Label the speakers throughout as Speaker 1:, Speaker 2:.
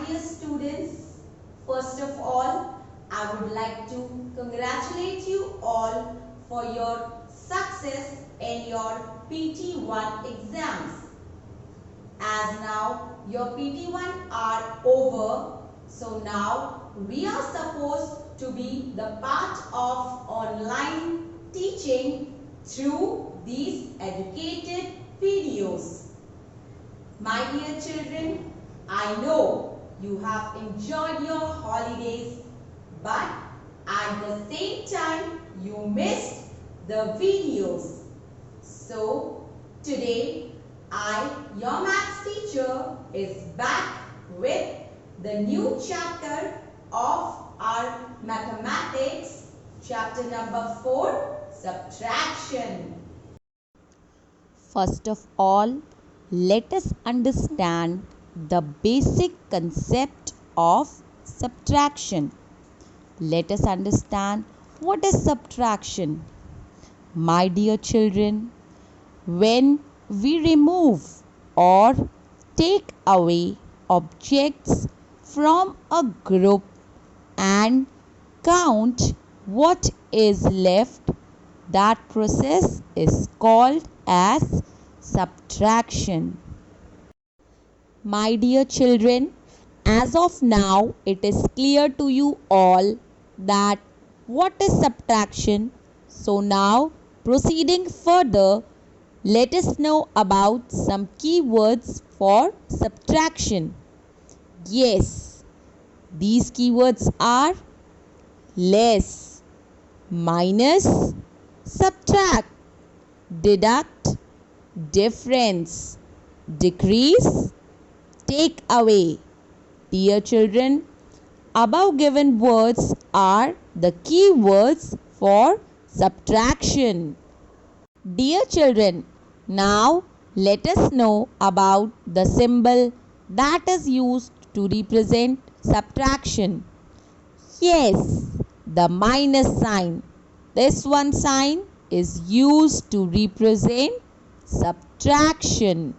Speaker 1: dear students, first of all, I would like to congratulate you all for your success in your PT1 exams. As now your PT1 are over, so now we are supposed to be the part of online teaching through these educated videos. My dear children, I know you have enjoyed your holidays, but at the same time you missed the videos. So today your maths teacher, is back with the new chapter of our mathematics, chapter number 4, subtraction.
Speaker 2: First of all, let us understand the basic concept of subtraction. Let us understand what is subtraction. My dear children, when we remove or take away objects from a group and count what is left, that process is called as subtraction. My dear children, as of now it is clear to you all that what is subtraction. So now proceeding further, let us know about some keywords for subtraction. Yes, these keywords are less, minus, subtract, deduct, difference, decrease, take away. Dear children, above given words are the key words for subtraction. Dear children, now let us know about the symbol that is used to represent subtraction. Yes, the minus sign. This one sign is used to represent subtraction.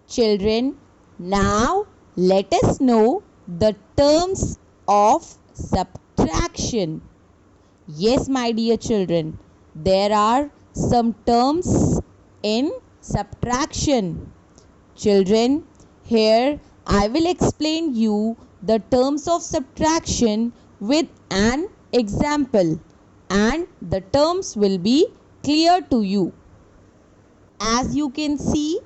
Speaker 2: Children, now let us know the terms of subtraction. Yes, my dear children, there are some terms in subtraction. Children, here I will explain you the terms of subtraction with an example, and the terms will be clear to you. As you can see,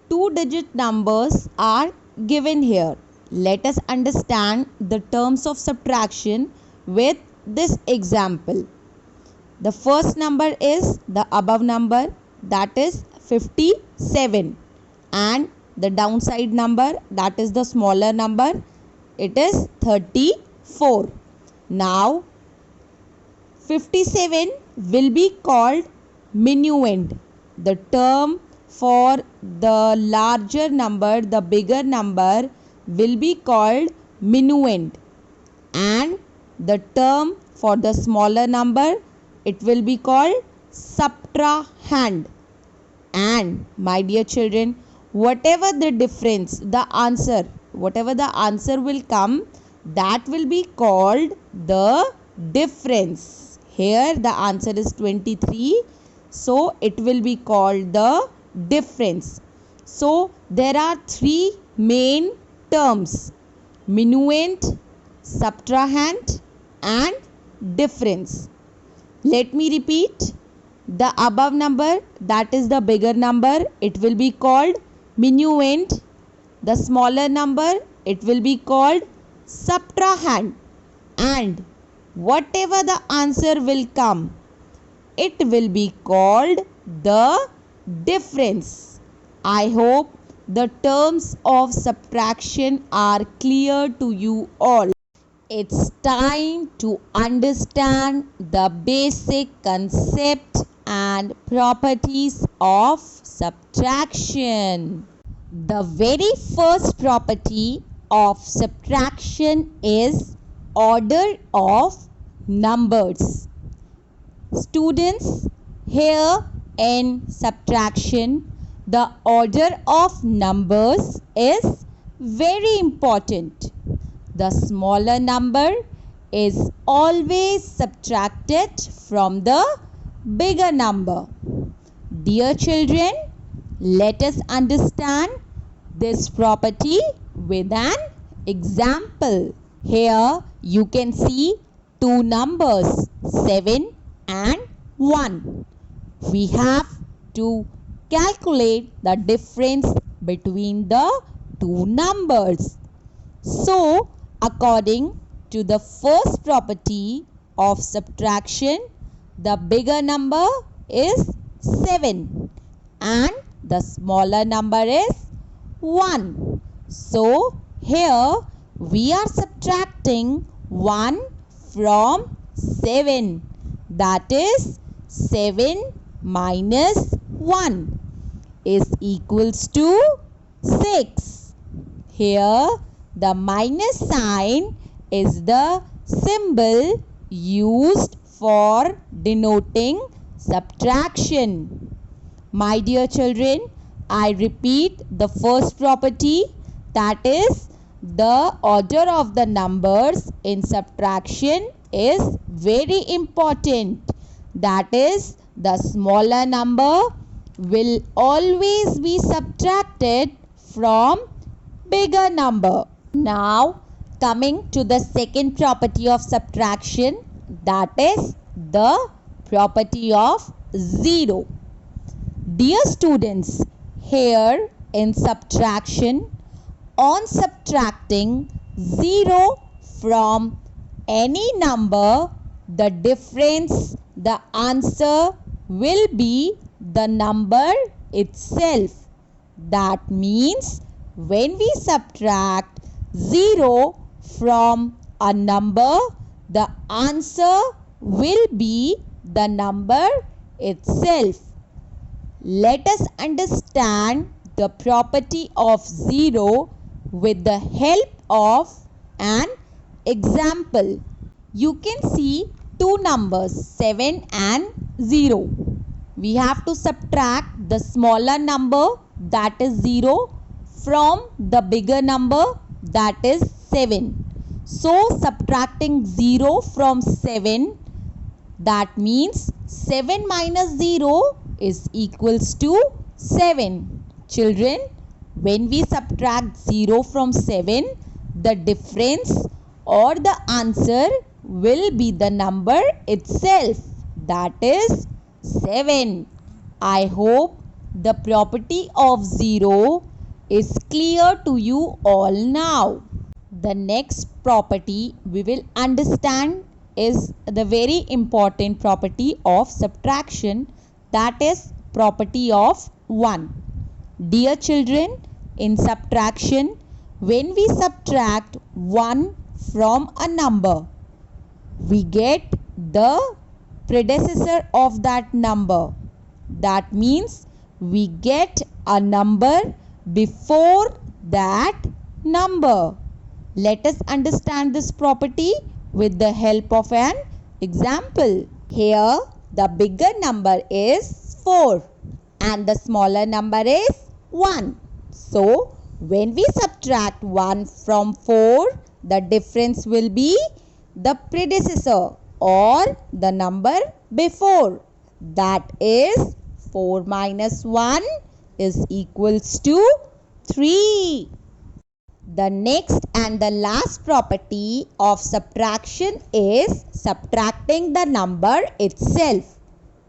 Speaker 2: 2-digit numbers are given here. Let us understand the terms of subtraction with this example. The first number is the above number, that is 57, and the downside number, that is the smaller number, it is 34. Now 57 will be called minuend. The term for the larger number, the bigger number, will be called minuend, and the term for the smaller number, it will be called subtrahend. And my dear children, whatever the difference, the answer, whatever the answer will come, that will be called the difference. Here the answer is 23, so it will be called the difference. So there are three main terms: minuend, subtrahend, and difference. Let me repeat. The above number, that is the bigger number, it will be called minuend. The smaller number, it will be called subtrahend. And whatever the answer will come, it will be called the difference. I hope the terms of subtraction are clear to you all. It's time to understand the basic concept and properties of subtraction. The very first property of subtraction is order of numbers. Students, here in subtraction, the order of numbers is very important. The smaller number is always subtracted from the bigger number. Dear children, let us understand this property with an example. Here you can see two numbers 7 and 1. We have to calculate the difference between the two numbers. So, according to the first property of subtraction, the bigger number is 7 and the smaller number is 1. So, here we are subtracting 1 from 7. That is 7 minus 1 is equals to 6. Here the minus sign is the symbol used for denoting subtraction. My dear children, I repeat the first property, that is the order of the numbers in subtraction is very important. That is, the smaller number will always be subtracted from bigger number. Now coming to the second property of subtraction, that is the property of 0. Dear students, here in subtraction, on subtracting 0 from any number, the difference, the answer will be the number itself. That means when we subtract 0 from a number, the answer will be the number itself. Let us understand the property of 0 with the help of an example. You can see two numbers 7 and 0. We have to subtract the smaller number, that is 0, from the bigger number, that is 7. So subtracting 0 from 7, that means 7 minus 0 is equals to 7. Children, when we subtract 0 from 7, the difference or the answer will be the number itself, that is 7. I hope the property of 0 is clear to you all now. The next property we will understand is the very important property of subtraction, that is property of 1. Dear children, in subtraction, when we subtract 1 from a number, we get the predecessor of that number. That means we get a number before that number. Let us understand this property with the help of an example. Here the bigger number is 4 and the smaller number is 1. So when we subtract 1 from 4, the difference will be the predecessor or the number before. That is 4 minus 1 is equals to 3. The next and the last property of subtraction is subtracting the number itself.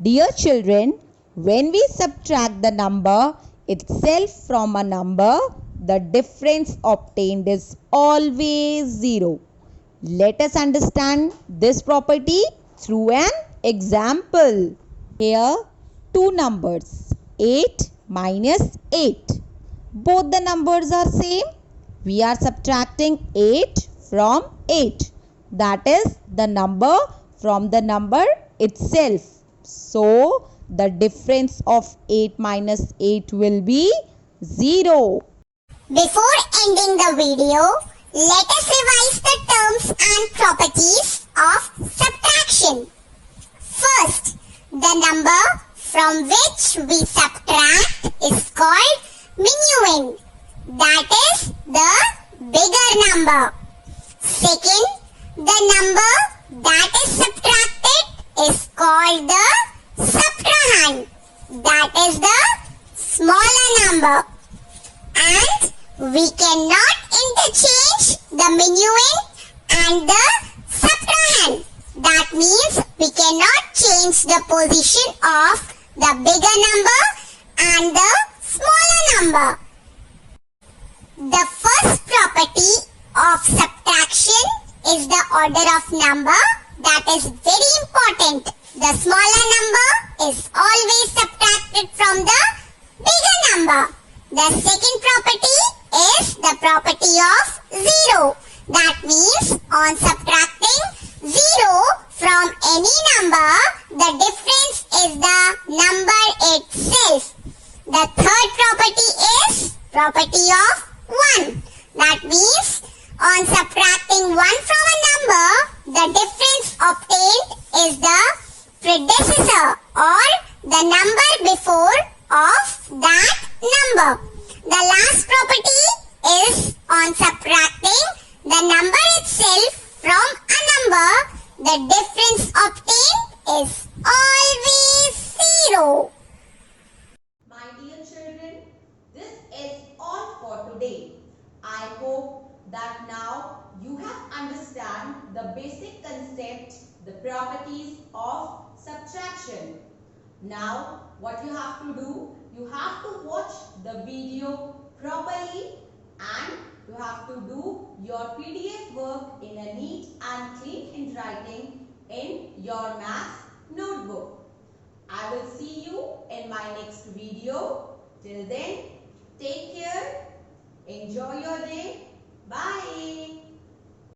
Speaker 2: Dear children, when we subtract the number itself from a number, the difference obtained is always 0. Let us understand this property through an example. Here, two numbers 8 minus 8. Both the numbers are same. We are subtracting 8 from 8. That is the number from the number itself. So, the difference of 8 minus 8 will be 0.
Speaker 3: Before ending the video, let us revise the terms and properties of subtraction. First, the number from which we subtract is called minuend. That is the interchange the minuend and the subtrahend. That means we cannot change the position of the bigger number and the smaller number. The first property of subtraction is the order of number. That is very important. The smaller number is always subtracted from the bigger number. The second property is the property of 0. That means on subtracting 0 from any number, the difference is the number itself. The third property is property of 1. That means on subtracting 1 from a number, the difference obtained is the predecessor or the number before of that number. The last property is on subtracting the number itself from a number, the difference obtained is always 0.
Speaker 1: My dear children, this is all for today. I hope that now you have understand the basic concept, the properties of subtraction. Now what you have to do, you have to watch the video properly and you have to do your PDF work in a neat and clean handwriting in your maths notebook. I will see you in my next video. Till then, take care. Enjoy your day. Bye.